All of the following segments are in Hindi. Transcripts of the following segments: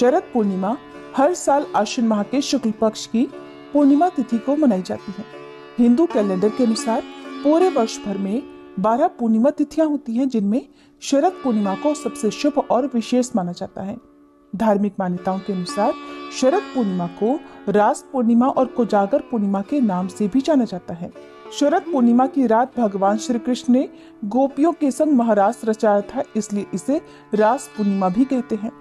शरद पूर्णिमा हर साल आश्विन माह के शुक्ल पक्ष की पूर्णिमा तिथि को मनाई जाती है। हिंदू कैलेंडर के अनुसार पूरे वर्ष भर में 12 पूर्णिमा तिथियां होती हैं, जिनमें शरद पूर्णिमा को सबसे शुभ और विशेष माना जाता है। धार्मिक मान्यताओं के अनुसार शरद पूर्णिमा को रास पूर्णिमा और कोजागर पूर्णिमा के नाम से भी जाना जाता है। शरद पूर्णिमा की रात भगवान श्री कृष्ण ने गोपियों के संग महारास रचाया था, इसलिए इसे रास पूर्णिमा भी कहते हैं।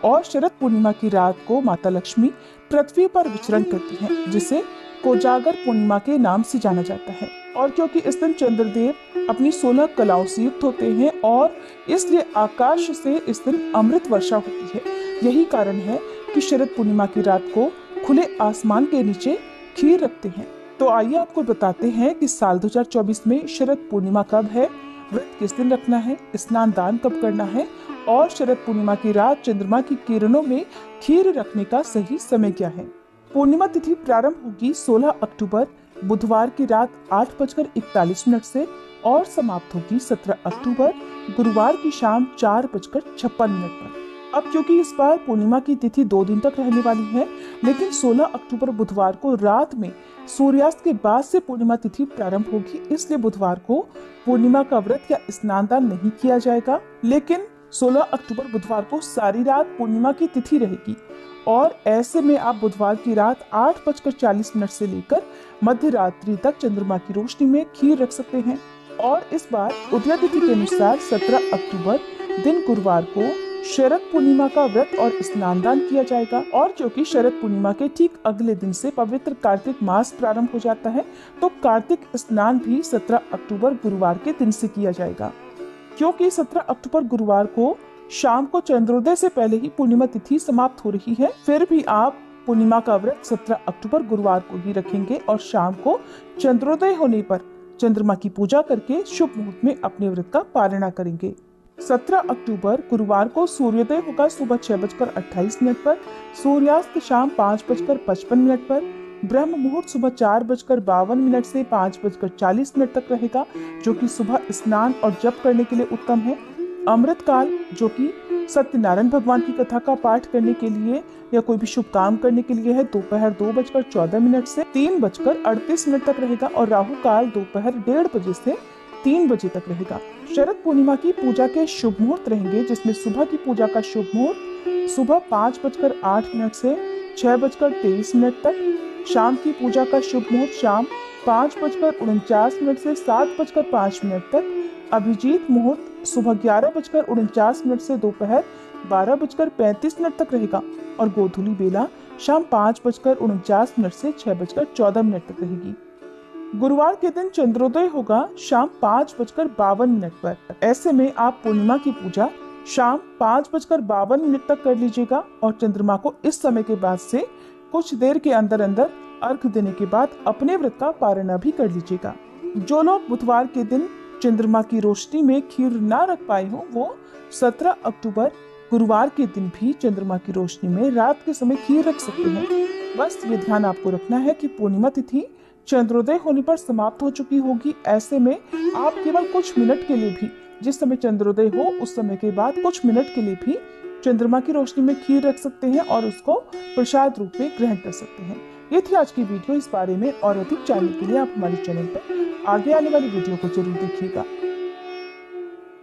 और शरद पूर्णिमा की रात को माता लक्ष्मी पृथ्वी पर विचरण करती हैं, जिसे कोजागर पूर्णिमा के नाम से जाना जाता है। और क्योंकि इस दिन चंद्रदेव अपनी 16 कलाओं से युक्त होते हैं और इसलिए आकाश से इस दिन अमृत वर्षा होती है। यही कारण है कि शरद पूर्णिमा की रात को खुले आसमान के नीचे खीर रखते हैं। तो आइए आपको बताते हैं कि साल 2024 में शरद पूर्णिमा कब है, व्रत किस दिन रखना है, स्नान दान कब करना है और शरद पूर्णिमा की रात चंद्रमा की किरणों में खीर रखने का सही समय क्या है। पूर्णिमा तिथि प्रारंभ होगी 16 अक्टूबर बुधवार की रात 8:41 से और समाप्त होगी 17 अक्टूबर गुरुवार की शाम 4:56 पर। अब क्योंकि इस बार पूर्णिमा की तिथि 2 दिन तक रहने वाली है, लेकिन 16 अक्टूबर बुधवार को रात में सूर्यास्त के बाद से पूर्णिमा तिथि प्रारंभ होगी, इसलिए बुधवार को पूर्णिमा का व्रत या स्नान दान नहीं किया जाएगा। लेकिन 16 अक्टूबर बुधवार को सारी रात पूर्णिमा की तिथि रहेगी और ऐसे में आप बुधवार की रात 8:40 से लेकर मध्य रात्रि तक चंद्रमा की रोशनी में खीर रख सकते हैं। और इस बार उदय तिथि के अनुसार 17 अक्टूबर दिन गुरुवार को शरद पूर्णिमा का व्रत और स्नान दान किया जाएगा। और क्योंकि शरद पूर्णिमा के ठीक अगले दिन से पवित्र कार्तिक मास प्रारंभ हो जाता है, तो कार्तिक स्नान भी 17 अक्टूबर गुरुवार के दिन से किया जाएगा। क्योंकि 17 अक्टूबर गुरुवार को शाम को चंद्रोदय से पहले ही पूर्णिमा तिथि समाप्त हो रही है, फिर भी आप पूर्णिमा का व्रत 17 अक्टूबर गुरुवार को ही रखेंगे और शाम को चंद्रोदय होने पर चंद्रमा की पूजा करके शुभ मुहूर्त में अपने व्रत का पालना करेंगे। 17 अक्टूबर गुरुवार को सूर्योदय होगा सुबह 6:28 पर, सूर्यास्त शाम 5:55 पर, ब्रह्म मुहूर्त सुबह 4:52 से 5:40 तक रहेगा, जो कि सुबह स्नान और जप करने के लिए उत्तम है। अमृत काल, जो कि सत्यनारायण भगवान की कथा का पाठ करने के लिए या कोई भी शुभ काम करने के लिए है, दोपहर 2:14 से 3:38 तक रहेगा। और राहु काल दोपहर 1:30 बजे से 3 बजे तक रहेगा। शरद पूर्णिमा की पूजा के शुभ मुहूर्त रहेंगे, जिसमें सुबह की पूजा का शुभ मुहूर्त सुबह 5:08 से 6:23 तक, शाम की पूजा का शुभ मुहूर्त शाम 5:49 से 7:05 तक, अभिजीत मुहूर्त सुबह 11:49 से दोपहर 12:35 तक रहेगा और गोधूली बेला शाम 5:49 से 6:14 तक रहेगी। गुरुवार के दिन चंद्रोदय होगा शाम 5:52 पर। ऐसे में आप पूर्णिमा की पूजा शाम 5:52 तक कर लीजिएगा और चंद्रमा को इस समय के बाद से कुछ देर के अंदर अंदर अर्घ देने के बाद अपने व्रत का पालना भी कर लीजिएगा। जो लोग बुधवार के दिन चंद्रमा की रोशनी में खीर ना रख पाए हो, वो 17 अक्टूबर गुरुवार के दिन भी चंद्रमा की रोशनी में रात के समय खीर रख सकते हैं। बस ये ध्यान आपको रखना है कि पूर्णिमा तिथि चंद्रोदय होने पर समाप्त हो चुकी होगी। ऐसे में आप केवल कुछ मिनट के लिए भी, जिस समय चंद्रोदय हो उस समय के बाद कुछ मिनट के लिए भी चंद्रमा की रोशनी में खीर रख सकते हैं और उसको प्रसाद रूप में ग्रहण कर सकते हैं। ये थी आज की वीडियो। इस बारे में और अधिक जानने के लिए आप हमारे चैनल पर आगे आने वाली वीडियो को जरूर देखिएगा।